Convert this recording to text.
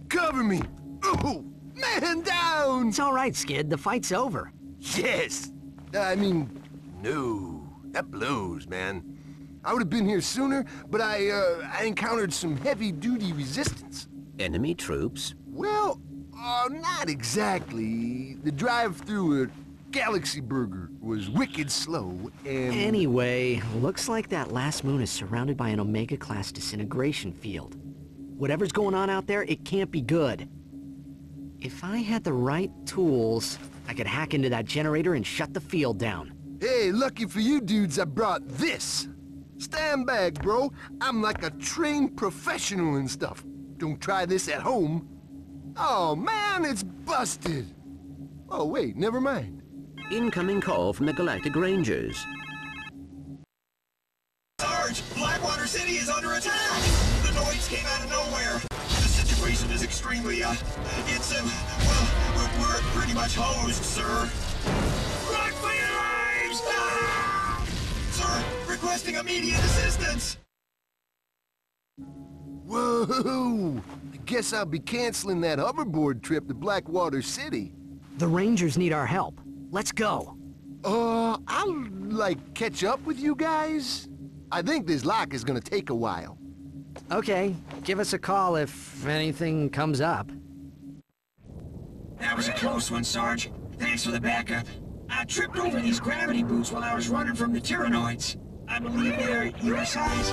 Cover me! Oh, man down! It's all right, Skidd. The fight's over. Yes! No. That blows, man. I would have been here sooner, but I encountered some heavy-duty resistance. Enemy troops? Well, not exactly. The drive through a Galaxy Burger was wicked slow, and... Anyway, looks like that last moon is surrounded by an Omega-class disintegration field. Whatever's going on out there, it can't be good. If I had the right tools, I could hack into that generator and shut the field down. Hey, lucky for you dudes, I brought this. Stand back, bro. I'm like a trained professional and stuff. Don't try this at home. Oh, man, it's busted. Oh, wait, never mind. Incoming call from the Galactic Rangers. Sarge, Blackwater City is under attack! The noise came out of nowhere. The situation is extremely, well, we're pretty much hosed, sir. Run for your lives! Ah! Sir, requesting immediate assistance! Whoa! I guess I'll be canceling that hoverboard trip to Blackwater City. The Rangers need our help. Let's go. I'll, catch up with you guys. I think this lock is gonna take a while. Okay, give us a call if anything comes up. That was a close one, Sarge. Thanks for the backup. I tripped over these gravity boots while I was running from the Tyrannoids. I believe they're your size.